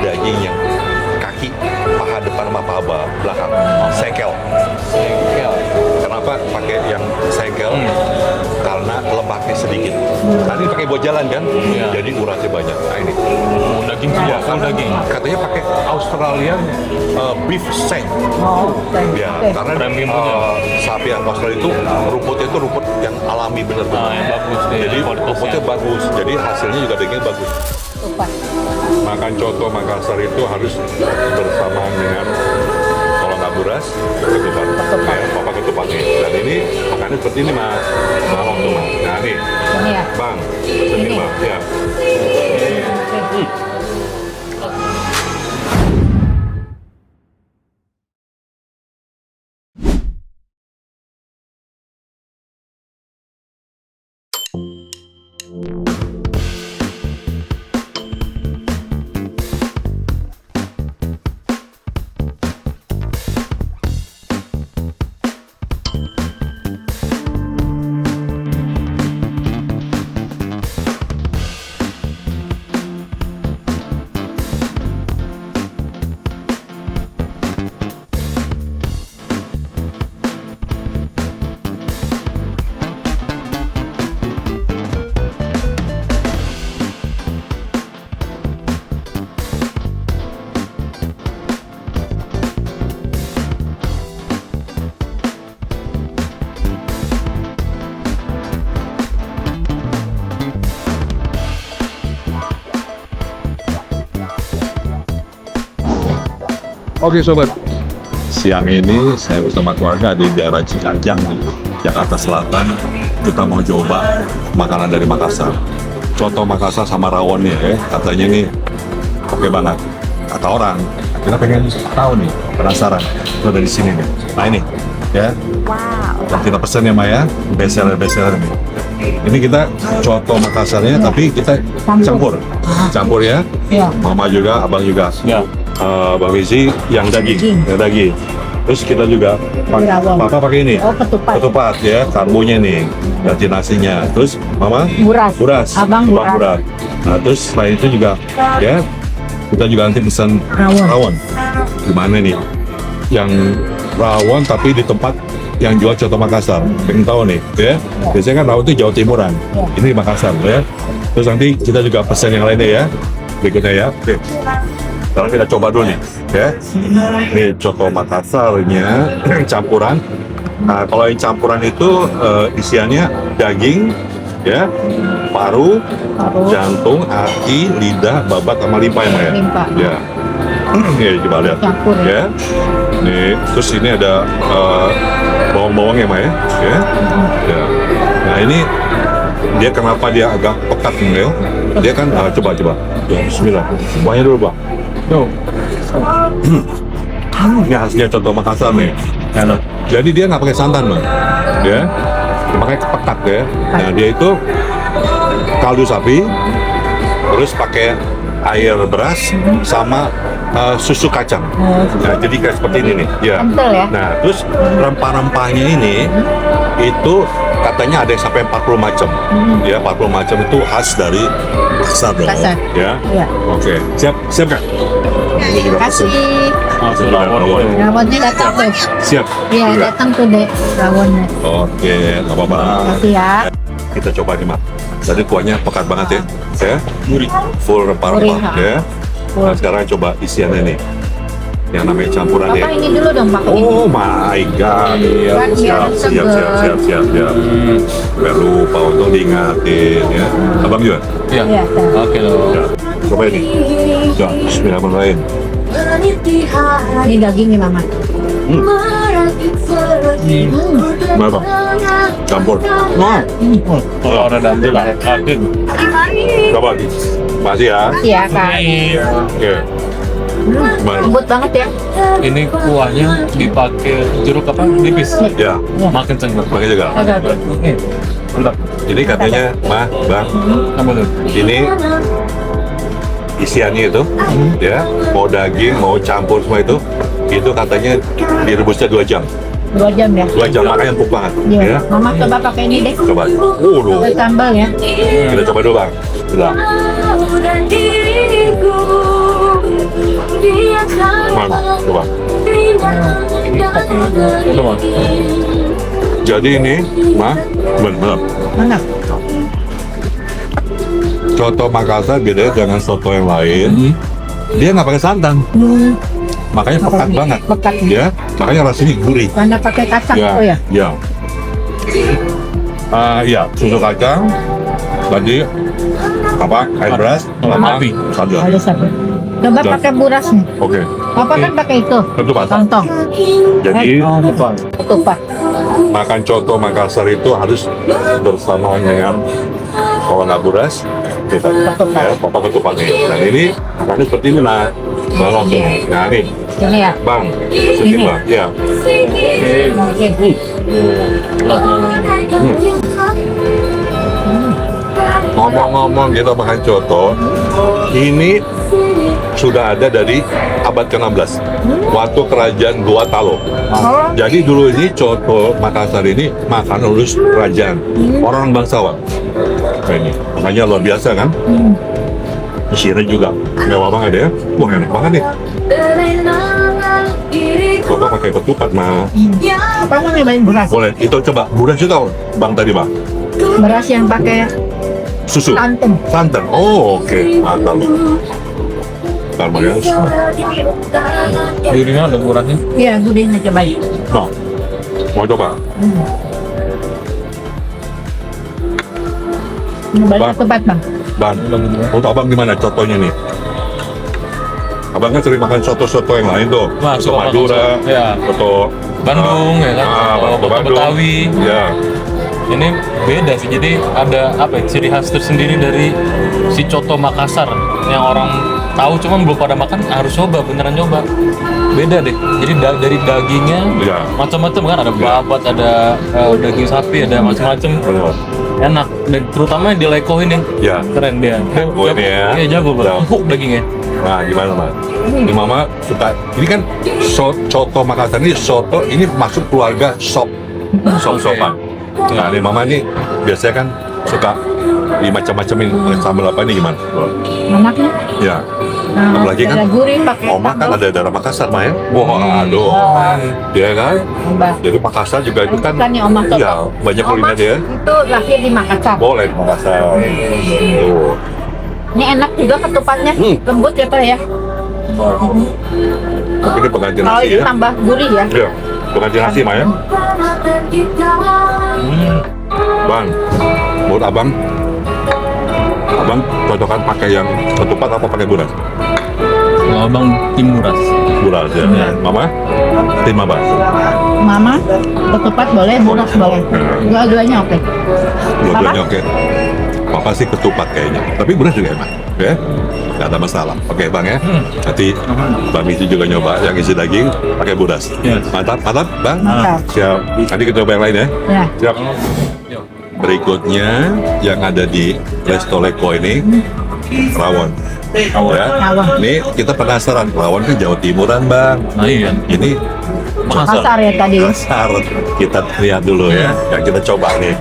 daging yang kaki, paha depan sama paha belakang, segel. Kenapa pakai yang segel? Karena lemaknya sedikit. Tadi pakai buat jalan kan, jadi uratnya banyak. Nah ini Daging semua, full daging. katanya pakai Australian beef shank. Ya, karena Premium punya. sapi yang Australia itu rumputnya itu rumput yang alami benar-benar. yang bagus deh, Jadi kualitasnya. rumputnya bagus. Jadi hasilnya juga dagingnya bagus. Makan coto Makassar itu harus bersamaan dengan kalau nggak buras ketupat. Ya, apa ketupat nih. Dan ini makannya seperti ini mas. Nah, waktu mas. Nah nih, Ini ya. bang, pesen nih bang. Ya. Oke sobat, siang ini saya bersama keluarga di daerah Cikajang, Jakarta Selatan. Kita mau coba makanan dari Makassar. Coto Makassar sama rawonnya ya, katanya ini oke banget. Kata orang, kita pengen tahu nih, penasaran. Itu dari sini nih. Nah ini, ya. Wow. Yang kita pesen ya Maya, best-seller nih. Ini kita coto Makassarnya, tapi kita campur ya. Iya. Mama juga, abang juga. Ya. Bang Wizi yang daging. Terus kita juga Rawon. papa pakai ini. Oh, ketupat. Ya, karbonya nih, ganti nasinya. Terus mama Buras. Abang buras. Nah, terus selain itu juga ya kita juga nanti pesan rawon. Gimana nih? Yang rawon tapi di tempat yang jual coto Makassar. Pengen tahu nih, ya. Biasanya kan rawon itu Jawa Timuran. Ini di Makassar, ya. Terus nanti kita juga pesan yang lainnya ya. Berikutnya ya. Oke. Sekarang kita coba dulu nih, ya. Ini coto Makassarnya campuran. Nah, kalau yang campuran itu isiannya daging, ya, paru, jantung, hati, lidah, babat, sama limpa ya, Maya? Limpa. Ya. Nih, coba lihat. Campur ya. Nih, terus ini ada bawang-bawang ya, Maya? Ya. Ya. Nah, ini dia kenapa dia agak pekat nih, Leo? Dia kan coba. Ya, bismillah. Kuahnya dulu, Bang. Yo. Ini hasilnya coto Makassar nih. Enak. Jadi dia nggak pakai santan, Bang. Ya. Dia pakai pekat ya. Nah, dia itu kaldu sapi, terus pakai air beras sama susu kacang. Nah, jadi kayak seperti ini nih. Ya. Kental ya? Nah, terus rempah-rempahnya ini itu katanya ada yang sampai 40 macam. Ya, 40 macam itu khas dari Makassar dong. Makassar. Ya. Iya. Oke. Siap kan? Terima kasih. Langsung rawon. Rawonnya datang tuh. Siap. Iya, datang tuh dek rawonnya. Oke, nggak apa-apa. Terima kasih ya. Kita coba nih, Mak. Tadi kuahnya pekat banget ya. Ya. Full rempah-rempah Gurih, ya. Nah, sekarang coba isiannya nih. Yang namanya campuran ya. Bapak ini dulu dong, Pak. Oh my god, iya, Biar siap. Gak lupa untuk diingatin ya. Abang juga? Iya. Iya, Pak. Oke loh. Ya, coba ini. Ya, bismillahirrahmanirrahim. Ini daging nih, Mama. Gimana? Campur. Kalau ada nanti lah. Adin. Coba lagi. Masih ya? Iya, Kak. Oke. Gimana? Lembut banget ya. Ini kuahnya dipakai jeruk apa? Nipis. Ya, Makin cengar. pakai juga. Oke. Mantap. Ini katanya, Bang, Apa tuh? ini isiannya itu, ya, mau daging, mau campur semua itu katanya direbusnya 2 jam. 2 jam ya. 2 jam, makanya empuk banget. Iya. Ya. Mama coba pakai ini deh. Coba. Pakai sambal ya. Kita coba dulu, Bang. Sudah. Mana? Coba. Coba. Jadi ini, mah, bener. Mana? Coto Makassar beda dengan soto yang lain. Dia nggak pakai santan, makanya pekat banget. Pekat. Ya, makanya rasanya gurih. Karena pakai kacang Ya, itu ya. ya. Ya, susu kacang, tadi apa? Air beras, sama Api. sadar. Ada satu. Coba Dan- pakai buras nih. Oke, Papa kan pakai itu. ketupat. Lontong. Jadi Ketupat. makan coto Makassar itu harus bersama dengan kalau nggak buras, kita Ketupat. ya, papa ketupat nih. Dan ini makannya seperti ini nah, langsung. Nah nih, Ini ya. bang, sedikit Ini. bang, ya. Oke. Ngomong-ngomong kita makan coto, ini sudah ada dari abad ke-16 waktu kerajaan Gua Talo. Oh, Jadi dulu ini coto Makassar ini makan oleh kerajaan orang bangsawan. Nah, ini makanya luar biasa kan? Isinya juga mewah banget ya. Wah enak banget nih. Coba pakai ketupat mah. Apa mau nyobain beras? Boleh. Itu coba buras juga bang tadi bang. Beras yang pakai Susu. santan. Santan. Oh oke. Mantap. Ntar Bang, ya. Dirinya ada kurangnya. Iya, gurihnya cobain. Nah, mau coba? Nyobain Bang. ketupat bang. Bang, untuk abang gimana contohnya nih? Abang kan sering makan soto-soto yang lain tuh, Wah, soto soto Madura, Makassar, ya. soto Bandung, ya kan? soto Soto Bandung, Betawi. ya, Ini beda sih, jadi ada apa ya, ciri khas tersendiri dari si coto Makassar yang orang tahu cuman belum pada makan, harus coba, beneran coba. Beda deh, jadi dari dagingnya ya, macam-macam kan, ada babat, ada daging sapi, ada macam-macam. benar. Enak, dan terutama yang dilekohin yang Ya. keren dia. Oh, ini ya. Iya jago Ya. banget, empuk dagingnya. Nah, gimana mas? Ini mama suka, ini kan coto Makassar ini soto, ini masuk keluarga sop-sopan. Nah, ini mama nih biasanya kan suka di macam-macamin sambal apa ini gimana? Enaknya. Ya, Nah, apalagi kan ada gurih pakai Oma kan sambal. ada darah Makassar mah ya. Wah, aduh. Dia kan. Coba. Jadi Makassar juga itu kan. Bukan nih, Oma Toto. Ya, banyak kuliner dia. Itu lahir di Makassar. Boleh di Makassar. Tuh. Ini enak juga ketupatnya. Lembut ya Pak ya. Tapi ini pengganti Kalau nasi ini ya. tambah gurih ya. Iya, pengganti nasi mah ya. Bang, menurut abang cocokan pakai yang ketupat apa pakai buras? Kalau abang tim Buras. Buras ya. Mama? Tim apa? Mama, ketupat boleh, buras boleh. Dua-duanya oke. Dua-duanya oke. Papa sih ketupat kayaknya. Tapi buras juga enak. Ya? Nggak ada masalah. Oke bang ya. Nanti Bang Misi juga nyoba yang isi daging pakai buras. Yes. Mantap, mantap bang. Mantap. Siap. Nanti kita coba yang lain ya. Ya. Siap. Berikutnya yang ada di Resto Leko ini rawon. Ya. Rawon. Ini kita penasaran rawon kan Jawa Timuran bang. Nah iya. Ini Kasar ya tadi. kasar. Kita lihat dulu ya. Yang kita coba nih.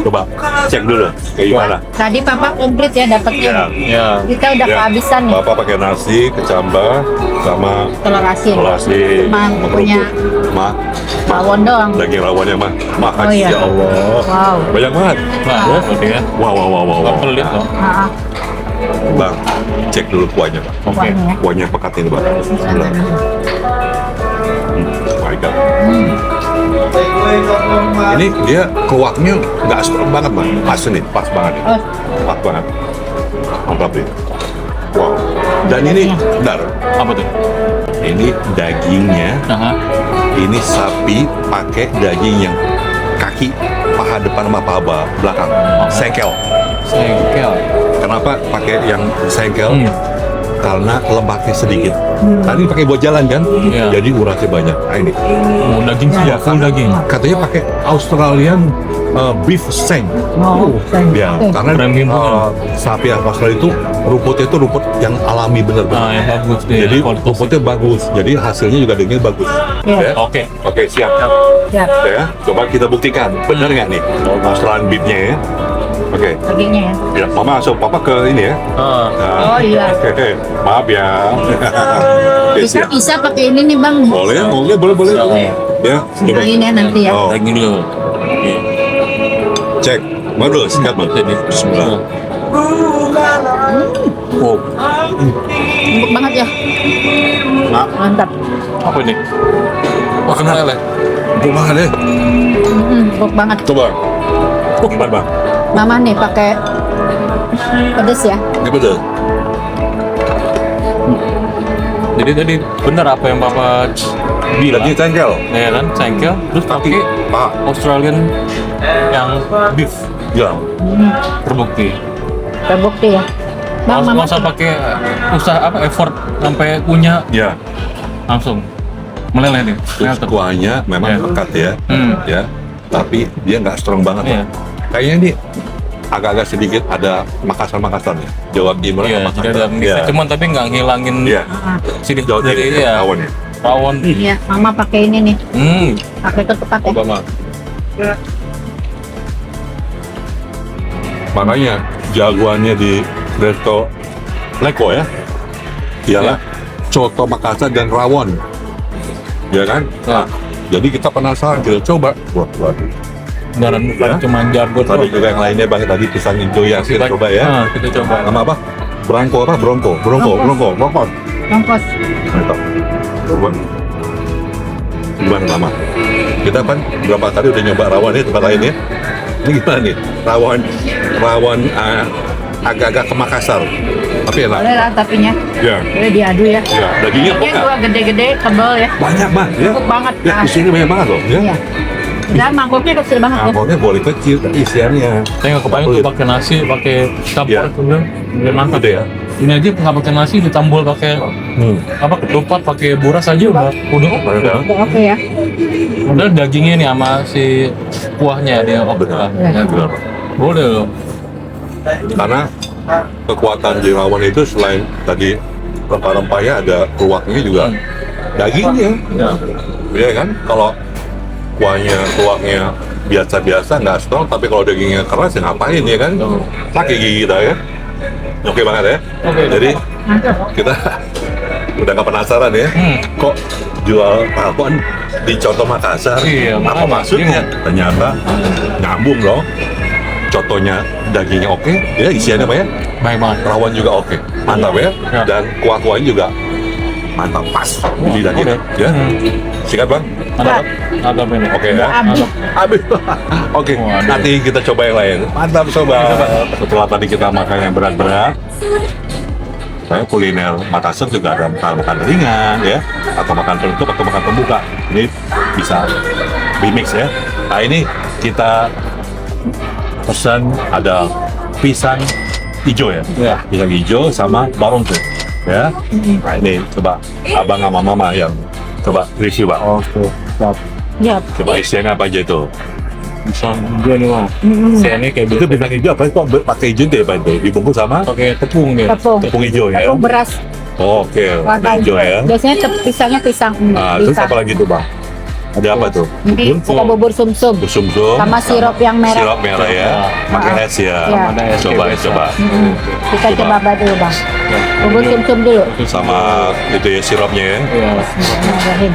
Coba cek dulu kayak gimana. Tadi Papa komplit ya Ya. dapatnya. Ya. Kita udah Ya. kehabisan nih. Bapak pakai nasi, kecambah, sama Telur asin. telur asin. Cuma punya Ma, rawon doang. daging rawonnya mah. Makan Oh, iya. ya Allah. Wow. Banyak banget. Nah, berarti ya. Wow, wow, wow, wow. Nggak wow. pelit loh. Nah, Bang, cek dulu kuahnya, Bang. Oke. kuahnya. Kuahnya pekat ini, Bang. Bismillah. Oh my God. Ini dia kuahnya nggak strong banget, Bang. Pas nih, pas banget. Oh, Pas banget. Mantap nih. Wow. Dan ini, bentar. Apa tuh? Ini dagingnya, Nah, ini sapi pakai daging yang kaki, paha depan sama paha belakang. Sengkel. sengkel. Kenapa pakai yang sengkel? Hmm. Karena lemaknya sedikit. Tadi pakai buat jalan kan, Iya. jadi uratnya banyak. Nah ini, Daging sih ya, full daging. katanya pakai Australian beef seng. Oh, seng. Ya, Oke. karena Premium banget. sapi Australia itu rumputnya itu rumput yang alami Nah, bener-bener. yang bagus deh. Jadi kualitas. rumputnya bagus, jadi hasilnya juga dagingnya bagus. Iya. Ya? Oke. Oke, siap. Siap. Ya, coba kita buktikan, bener nggak nih Australian beef-nya ya? Oke. dagingnya ya. Ya, Mama langsung Papa ke ini ya. Ah, Oh iya. Maaf ya. Yes, ya. Bisa pakai ini nih bang. Boleh, boleh. Ya, coba. Ini ya nanti ya. Oh, daging dulu. cek. Baru sikat Bang. Jadi, bismillah. Oh, Empuk banget ya. Mantap. apa ini? Wah, kenal ya? Empuk banget ya. Empuk banget. Coba. Gimana Bang? Mama nih pakai pedes ya. Ini betul. Jadi tadi benar apa yang Papa bilang? Daging cengkel. Ya kan, cengkel, terus pakai Pak. Australian yang beef, Ya. terbukti. Terbukti ya. Bang, Nggak mama usah pakai effort sampai punya, Ya. langsung meleleh nih. Terus kuahnya memang Ya. pekat ya. Ya. Tapi dia nggak strong banget. Iya. Kayaknya ini agak-agak sedikit ada Makassar ya. Jawa Timur Iya, sama jadi ada Makassar. mixnya, Ya. cuman tapi nggak ngilangin Iya. sini Jawa Timur dari ya. rawon ya. Rawon. Iya, mama pakai ini nih. Pakai ketupat ya. Coba Mak. Makanya jagoannya di resto Leko ya. Ialah coto Makassar dan rawon. Ya kan? Nah, Jadi kita penasaran, kita coba. Wah. beneran bukan Ya. cuma jago Tadi doang. juga yang lainnya Bang, tadi pisang hijau ya, kita coba ya. Nah, kita coba. Nama apa? Bronco. Longkos. Mantap. Gimana Mama? Kita kan berapa kali udah nyoba rawon ya tempat lain ya. Ini gimana nih? Rawon agak-agak ke Makassar. Tapi enak. Boleh lah tapinya. Ya. Boleh diadu ya. Ya, dagingnya Dagingnya pekat. juga gede-gede, tebal ya. Banyak Bang ya. Empuk banget. Ya, Nah, isinya banyak banget loh ya. iya. Dan mangkoknya kecil banget ya. Mangkoknya boleh kecil, tapi isiannya Saya nggak kebayang tuh pakai nasi, pakai campur, Iya. kemudian mantap gede ya. Ini aja nggak pakai nasi, ditambul pakai apa ketupat, pakai buras aja udah Banyak ya. Udah oke ya. Udah dagingnya nih sama si kuahnya dia Benar. Ya, benar. Boleh loh. Karena kekuatan di rawon itu selain tadi rempah-rempahnya ada keluaknya juga dagingnya. Ya. Iya kan? Kalau kuahnya biasa-biasa nggak strong, tapi kalau dagingnya keras ya ngapain ya kan? Sakit gigi kita ya. Oke banget ya. Oke. Jadi Mantap. kita udah nggak penasaran ya? Kok jual rawon di Coto Makassar? Iya, Apa makanya maksudnya? Ternyata nyambung loh. Cotonya dagingnya oke, ya isiannya apa ya? Baik banget. Rawon juga oke, mantap ya. Ya. Dan kuah-kuahnya juga mantap, pas di daging. Oke. Ya, sikat Bang. Mantap. Mantap ini. Oke ya. Habis. Habis. Oke, Waduh. nanti kita coba yang lain. Mantap sobat. Setelah tadi kita makan yang berat-berat, saya kuliner Makassar juga ada makan ringan ya, atau makan penutup atau makan pembuka. Ini bisa remix ya. Nah ini kita pesan ada pisang hijau ya. Ya. Pisang hijau sama barong tuh ya. Nah ini coba abang sama mama yang coba review Pak. Oke. Siap. Ya. Coba isiannya apa aja itu? Pisang hijau nih bang. Saya ini kayak Itu pisang hijau apa? Kok pakai hijau deh Pak itu? Dibungkus sama pakai tepung nih. tepung hijau ya? Tepung beras. Oke, Warna hijau ya. Biasanya pisangnya pisang. Nah, terus apa lagi tuh Bang? Ada apa tuh? Ini ada bubur sumsum. Sum-sum. Sama sirup yang merah. Sirup merah ya. Pakai es ya. Ya. Ada es Coba juga coba. Kita coba dulu bang. Bubur sumsum dulu. Sama itu ya sirupnya ya. Iya. Bismillahirrahmanirrahim.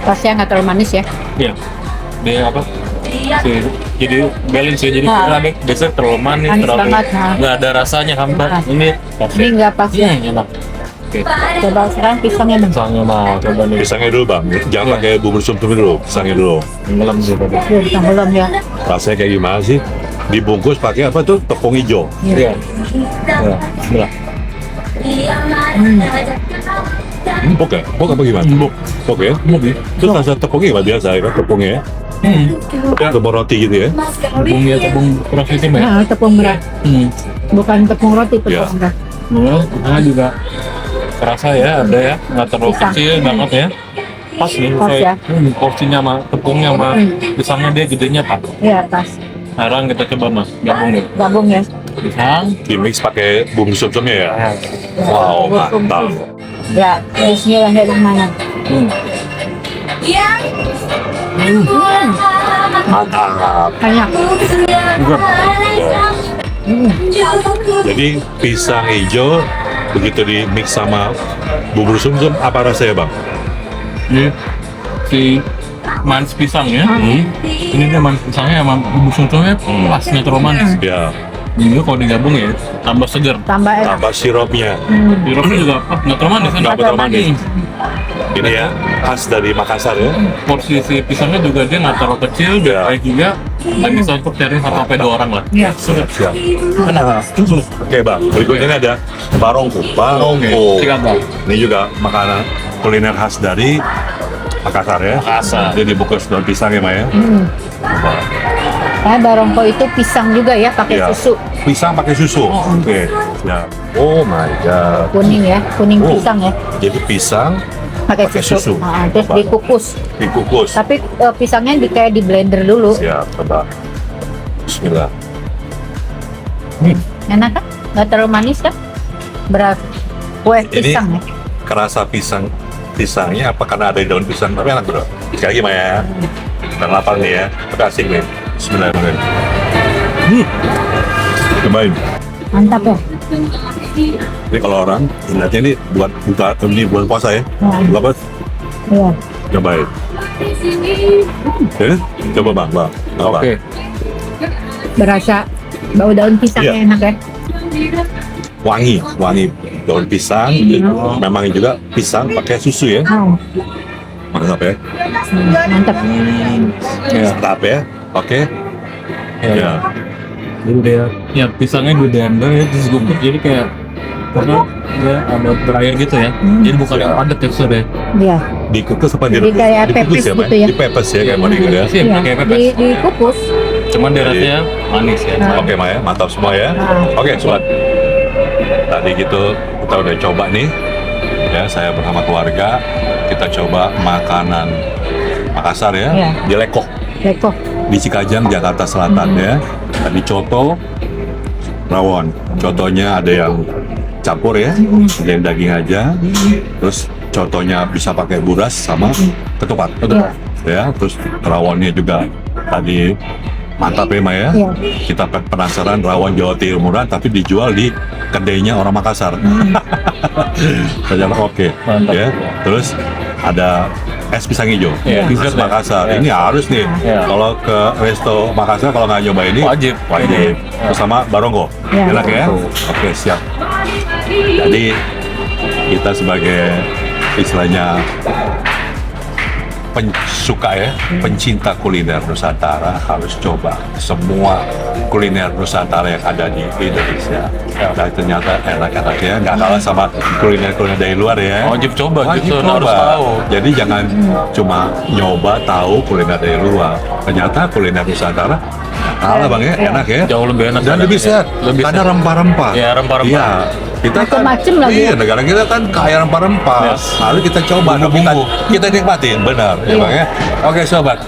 Rasanya nggak terlalu manis ya. Iya. Dia apa? Jadi balance ya. Jadi Nah. ada biasanya terlalu manis, Manis terlalu banget, nah. nggak ada rasanya hambar. Nah. Ini Ini nggak pas Iya, ya. enak. Oke. Coba sekarang pisangnya bang. Pisangnya mah coba nih. Pisangnya dulu Bang. Jangan pakai bubur sum-sum dulu. Pisangnya dulu. Malam sih tadi. Pisang belum ya. Rasanya kayak gimana sih? Dibungkus pakai apa tuh? Tepung hijau. Iya. Iya. Bismillah. Empuk ya? Empuk apa gimana? Empuk. Empuk ya? Empuk ya. Terus rasa tepungnya gimana biasa ya kan? Tepungnya ya? Tepung roti gitu ya? Tepungnya tepung keras itu ya. Nah, tepung merah. Bukan tepung roti, Ya. tepung merah. Nah juga kerasa ya, ada ya, nggak terlalu Pisang. kecil banget ya. Pas nih, Pas ya. porsinya sama tepungnya sama pisangnya dia gedenya pas. Iya pas. Sekarang kita coba mas, gabung nih. Gabung ya. Pisang, Di mix pakai bumbu sum-sumnya ya? Wow, Bubur mantap. sumsum. Ya, bismillahirrahmanirrahim. Mantap. Banyak. Jadi pisang hijau begitu di mix sama bubur sumsum apa rasanya bang? Ini si manis pisangnya, ini dia manis pisangnya sama bubur sumsumnya pas netro manis. Ya, Ini kalau digabung ya tambah segar. Tambah enak. tambah sirupnya. Sirupnya juga netro manis kan? Nggak betul manis. Ini ya khas dari Makassar ya. Porsi si pisangnya juga dia nggak terlalu kecil, dia Ya. baik juga. Dan bisa untuk sharing 1 sampai 2 orang lah. Iya. Siap. Oke bang, berikutnya ini ada barongko. Sikat bang. Ini juga makanan kuliner khas dari Makassar ya. Makassar. Dia dibungkus daun pisang ya Maya. Barongko itu pisang juga ya, pakai Ya. susu Pisang pakai susu. Oke. Ya. Oh my god. kuning ya, kuning Oh. pisang ya, Jadi pisang pakai Pakai susu. susu. Terus dikukus. dikukus. Tapi pisangnya kayak di blender dulu. Siap, coba. Bismillah. Enak kan? Nggak terlalu manis kan? Berat kue Ini pisang ya. kerasa pisangnya apa karena ada daun pisang tapi enak bro. Sekali lagi Maya. Dan lapar nih ya. Tapi asik nih. Bismillahirrahmanirrahim. Cobain. Mantap ya. Ini kalau orang lihatnya ini buat buka ini bulan puasa ya. Lepas Iya. cobain. Ya, coba bang. Apa? Oke. Berasa bau daun pisangnya Iya. enak ya. Wangi daun pisang. Memang juga pisang pakai susu ya. Oh, Mantap ya. mantap. Ya. Mantap ya. Oke. Ya. Jadi dia, ya pisangnya gedean banget, terus gumpet jadi kayak karena dia ada berair gitu ya. Jadi bukan yang padat teksturnya. Iya. Dikukus apa Jadi direbus? kayak Dikukus pepes Mbak? gitu ya. Dipepes ya kayak mau ya. Iya, Iya. kayak pepes. Dikukus. Cuman dia rasanya manis ya. Oke Maya, mantap semua ya. Oke sobat. Tadi gitu kita udah coba nih. Ya, saya bersama keluarga kita coba makanan Makassar ya. Iya. Di Lekok Leko. di Cikajang, Jakarta Selatan ya. Tadi coto, rawon. Cotonya ada yang campur ya, ada yang daging aja. Terus cotonya bisa pakai buras sama ketupat. Ya, terus rawonnya juga tadi mantap ya Maya. Iya. Kita penasaran rawon Jawa Timuran tapi dijual di kedainya orang Makassar. Ternyata oke. Mantap. Ya. Terus ada es pisang hijau, Iya, khas dessert ya. Makassar. Iya. Ini harus nih. Iya. Kalau ke resto Makassar kalau nggak nyoba ini Wajib. wajib. Iya. Bersama barongko. Iya. Enak ya? Oke, siap. Jadi kita sebagai istilahnya pensuka ya, pencinta kuliner Nusantara harus coba semua kuliner Nusantara yang ada di Indonesia. Dan ternyata enak-enak ya, nggak kalah sama kuliner-kuliner dari luar ya. Wajib coba, Wajib justru coba. harus tahu. Jadi jangan cuma nyoba tahu kuliner dari luar. Ternyata kuliner Nusantara kalah bang ya, enak ya. Jauh lebih enak. Dan lebih sehat, Lebih karena sehat. rempah-rempah. Iya, rempah-rempah. Iya, kita kan, Macem-macem lagi. iya, negara kita kan kaya rempah-rempah. Iya. Lalu kita coba, Bumbu-bumbu. kita nikmatin, benar, ya bang ya. Oke sobat,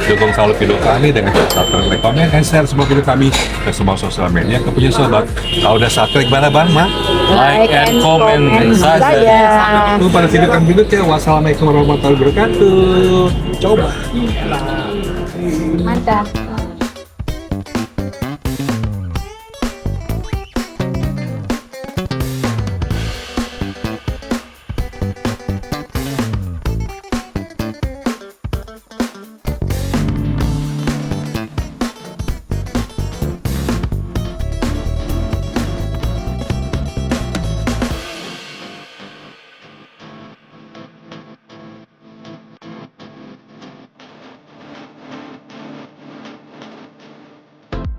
dukung selalu video kami dengan subscribe, like, komen, dan share semua video kami ke semua sosial media ke punya sobat. Kalau udah subscribe gimana bang, Ma? Like and comment saja. Sampai jumpa pada video kami berikutnya. Wassalamualaikum warahmatullahi wabarakatuh. Coba. Mantap.